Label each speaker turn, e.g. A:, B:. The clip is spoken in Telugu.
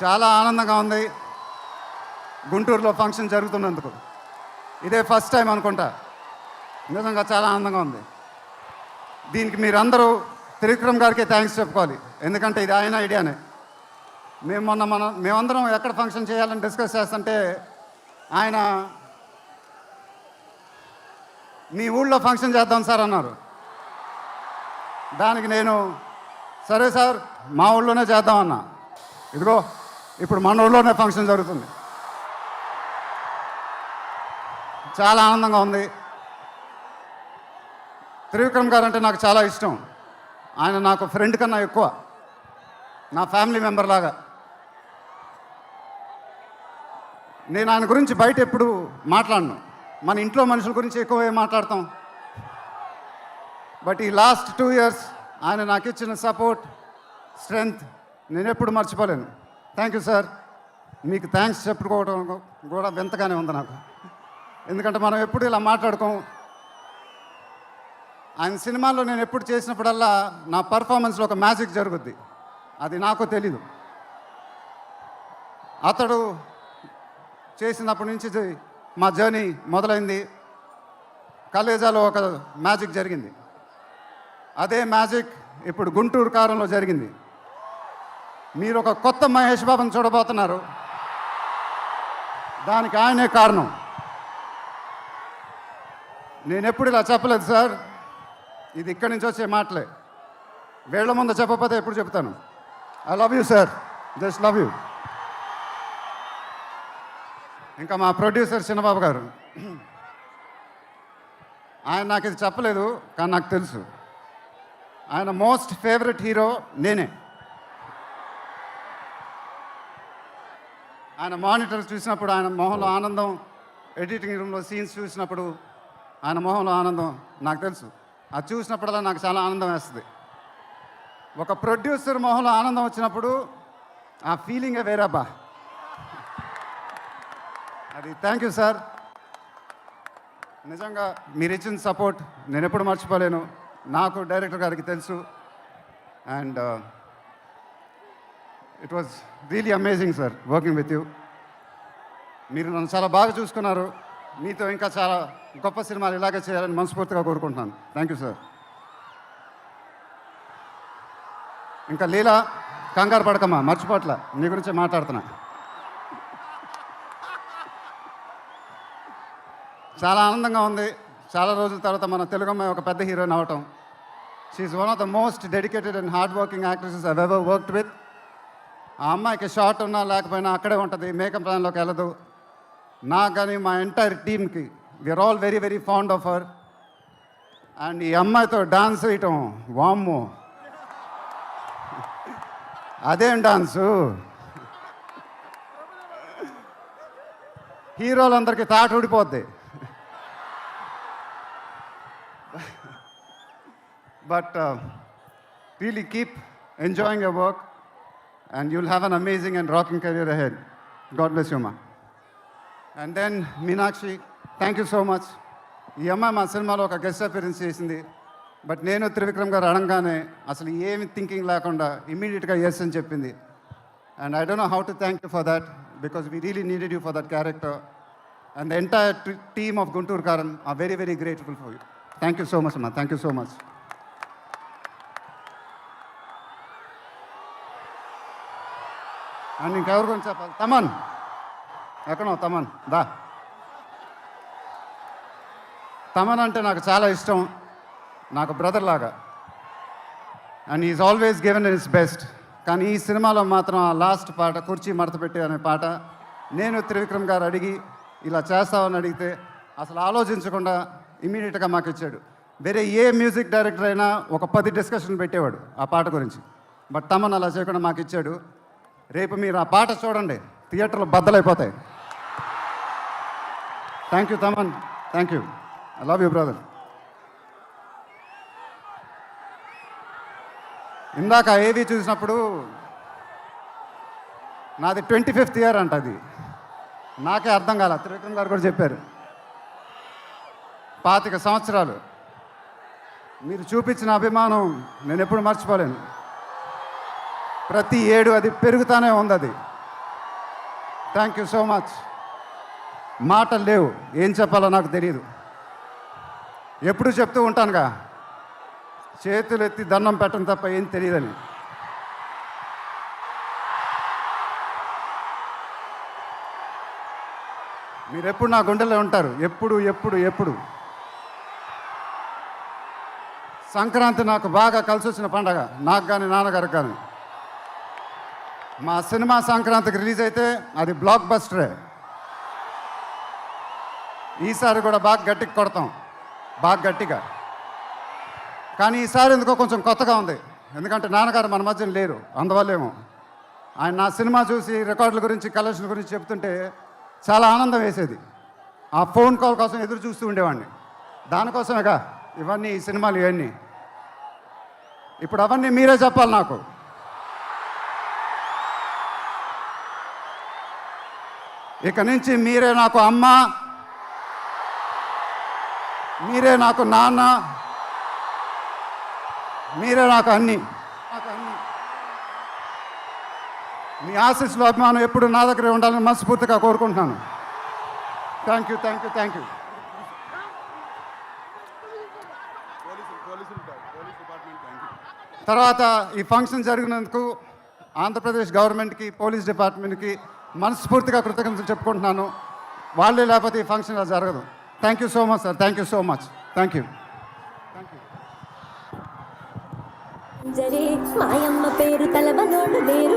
A: చాలా ఆనందంగా ఉంది గుంటూరులో ఫంక్షన్ జరుగుతున్నందుకు. ఇదే ఫస్ట్ టైం అనుకుంటా. నిజంగా చాలా ఆనందంగా ఉంది. దీనికి మీరందరూ త్రివిక్రమ్ గారికి థ్యాంక్స్ చెప్పుకోవాలి, ఎందుకంటే ఇది ఆయన ఐడియానే. మేమందరం ఎక్కడ ఫంక్షన్ చేయాలని డిస్కస్ చేస్తుంటే ఆయన మీ ఊళ్ళో ఫంక్షన్ చేద్దాం సార్ అన్నారు. దానికి నేను సరే సార్ మా ఊళ్ళోనే చేద్దామన్నా. ఇదిగో ఇప్పుడు మన ఊళ్ళోనే ఫంక్షన్ జరుగుతుంది. చాలా ఆనందంగా ఉంది. త్రివిక్రమ్ గారు అంటే నాకు చాలా ఇష్టం. ఆయన నాకు ఫ్రెండ్ కన్నా ఎక్కువ, నా ఫ్యామిలీ మెంబర్ లాగా. నేను ఆయన గురించి బయట ఎప్పుడు మాట్లాడను. మన ఇంట్లో మనుషుల గురించి ఎక్కువ మాట్లాడతాం. బట్ ఈ లాస్ట్ 2 years ఆయన నాకు ఇచ్చిన సపోర్ట్, స్ట్రెంగ్త్ నేను ఎప్పుడు మర్చిపోలేను. Thank you sir. మీకు థ్యాంక్స్ చెప్పుకోవడం కూడా వింతగానే ఉంది నాకు, ఎందుకంటే మనం ఎప్పుడు ఇలా మాట్లాడుకోం. ఆయన సినిమాల్లో నేను ఎప్పుడు చేసినప్పుడల్లా నా పర్ఫార్మెన్స్లో ఒక మ్యాజిక్ జరుగుద్ది, అది నాకు తెలీదు. అతడు చేసినప్పటి నుంచి మా జర్నీ మొదలైంది. కలేజాలో ఒక మ్యాజిక్ జరిగింది. అదే మ్యాజిక్ ఇప్పుడు గుంటూరు కారంలో జరిగింది. మీరు ఒక కొత్త మహేష్ బాబుని చూడబోతున్నారు. దానికి ఆయనే కారణం. నేను ఎప్పుడు ఇలా చెప్పలేదు సార్, ఇది ఇక్కడి నుంచి వచ్చే మాటలే. వేళ్ల ముందు చెప్పకపోతే ఎప్పుడు చెప్తాను. I love you sir, just love you. ఇంకా మా ప్రొడ్యూసర్ చిన్నబాబు గారు, ఆయన నాకు ఇది చెప్పలేదు కానీ నాకు తెలుసు. ఆయన మోస్ట్ ఫేవరెట్ హీరో నేనే. ఆయన మానిటర్స్ చూసినప్పుడు ఆయన మొహంలో ఆనందం, ఎడిటింగ్ రూమ్లో సీన్స్ చూసినప్పుడు ఆయన మొహంలో ఆనందం నాకు తెలుసు. అది చూసినప్పుడల్లా నాకు చాలా ఆనందం వేస్తుంది. ఒక ప్రొడ్యూసర్ మొహంలో ఆనందం వచ్చినప్పుడు ఆ ఫీలింగే వేరబ్బా. అది థ్యాంక్ యూ సార్. నిజంగా మీరు ఇచ్చిన సపోర్ట్ నేను ఎప్పుడు మర్చిపోలేను. నాకు డైరెక్టర్ గారికి తెలుసు. And it was really amazing sir working with you. మీరు నన్ను చాలా బాగా చూసుకున్నారు. మీతో ఇంకా చాలా గొప్ప సినిమాలు ఇలాగే చేయాలని మనస్ఫూర్తిగా కోరుకుంటున్నాను. Thank you sir. ఇంకా లీలా, కంగారు పడకమ్మా, మర్చిపోట్ల, నీ గురించి మాట్లాడుతున్నా. చాలా ఆనందంగా ఉంది. చాలా రోజుల తర్వాత మన తెలుగు అమ్మాయి ఒక పెద్ద హీరోయిన్ అవటం. She's one of the most dedicated and hard working actresses I ever worked with. ఆ అమ్మాయికి షార్ట్ ఉన్నా లేకపోయినా అక్కడే ఉంటుంది, మేకప్ ప్లాన్లోకి వెళ్ళదు. నాకు కానీ మా ఎంటైర్ టీమ్కి we are all very very fond of her. And ఈ అమ్మాయితో డాన్స్ వేయటం, వామ్మో అదేం డాన్సు. హీరోలందరికీ తాట ఊడిపోద్ది. But really keep enjoying your work and you'll have an amazing and rocking career ahead. God bless you, ma. And then Meenakshi, thank you so much. ఈ అమ్మాయి మా సినిమాలో ఒక గెస్ట్ అపియరెన్స్ చేసింది. బట్ నేను త్రివిక్రమ్ గారు అడగానే అసలు ఏమి థింకింగ్ లేకుండా ఇమ్మీడియట్గా ఎస్ అని చెప్పింది. And I don't know how to thank you for that, because we really needed you for that character. And the entire team of Guntur Kaaram are very very grateful for you. Thank you so much అమ్మా, thank you so much. And ఇంకెవరి గురించి చెప్పాలి? తమన్ ఎక్కడో, తమన్ దా. తమన్ అంటే నాకు చాలా ఇష్టం, నాకు బ్రదర్ లాగా. And is always given in his best. కానీ ఈ సినిమాలో మాత్రం ఆ లాస్ట్ పాట, కుర్చీ మడత పెట్టి అనే పాట, నేను త్రివిక్రమ్ గారు అడిగి ఇలా చేస్తామని అడిగితే అసలు ఆలోచించకుండా ఇమీడియట్గా మాకు ఇచ్చాడు. వేరే ఏ మ్యూజిక్ డైరెక్టర్ అయినా ఒక 10 డిస్కషన్ పెట్టేవాడు ఆ పాట గురించి. బట్ తమన్ అలా చేయకుండా మాకు ఇచ్చాడు. రేపు మీరు ఆ పాట చూడండి, థియేటర్లో బద్దలైపోతాయి. Thank you Thaman, thank you. I love you brother. ఇందాక ఏవి చూసినప్పుడు నాది 25th year అంట. అది నాకే అర్థం కాల. త్రివిక్రమ్ గారు కూడా చెప్పారు 25 సంవత్సరాలు. మీరు చూపించిన అభిమానం నేను ఎప్పుడు మర్చిపోలేను. ప్రతి ఏడు అది పెరుగుతూనే ఉంది. అది థ్యాంక్ యూ సో మచ్. మాటలు లేవు, ఏం చెప్పాలో నాకు తెలియదు. ఎప్పుడు చెప్తూ ఉంటానుగా, చేతులు ఎత్తి దండం పెట్టడం తప్ప ఏం తెలియదని. మీరు ఎప్పుడు నా గుండెలో ఉంటారు, ఎప్పుడు ఎప్పుడు ఎప్పుడు. సంక్రాంతి నాకు బాగా కలిసి వచ్చిన పండగ, నాకు కానీ నాన్నగారికి కానీ. మా సినిమా సంక్రాంతికి రిలీజ్ అయితే అది బ్లాక్ బస్టరే. ఈసారి కూడా బాగా గట్టిగా కొడతాం, బాగా గట్టిగా. కానీ ఈసారి ఎందుకో కొంచెం కొత్తగా ఉంది, ఎందుకంటే నాన్నగారు మన మధ్యన లేరు, అందువల్లేమో. ఆయన నా సినిమా చూసి రికార్డుల గురించి కలెక్షన్ గురించి చెప్తుంటే చాలా ఆనందం వేసేది. ఆ ఫోన్ కాల్ కోసం ఎదురు చూస్తూ ఉండేవాడిని. దానికోసమేగా ఇవన్నీ, ఈ సినిమాలు ఇవన్నీ. ఇప్పుడు అవన్నీ మీరే చెప్పాలి నాకు. ఇక నుంచి మీరే నాకు అమ్మ, మీరే నాకు నాన్న, మీరే నాకు అన్నీ. మీ ఆశీస్సులు, అభిమానం ఎప్పుడు నా దగ్గరే ఉండాలని మనస్ఫూర్తిగా కోరుకుంటున్నాను. Thank you, thank you, thank you. తర్వాత ఈ ఫంక్షన్ జరిగినందుకు ఆంధ్రప్రదేశ్ గవర్నమెంట్కి, పోలీస్ డిపార్ట్మెంట్కి మనస్ఫూర్తిగా కృతజ్ఞతలు చెప్పుకుంటున్నాను. వాళ్ళే లేకపోతే ఈ ఫంక్షన్ ఇలా జరగదు. Thank you so much sir, thank you so much, thank you.
B: మాయమ్మ పేరు తలవనోడు వేరు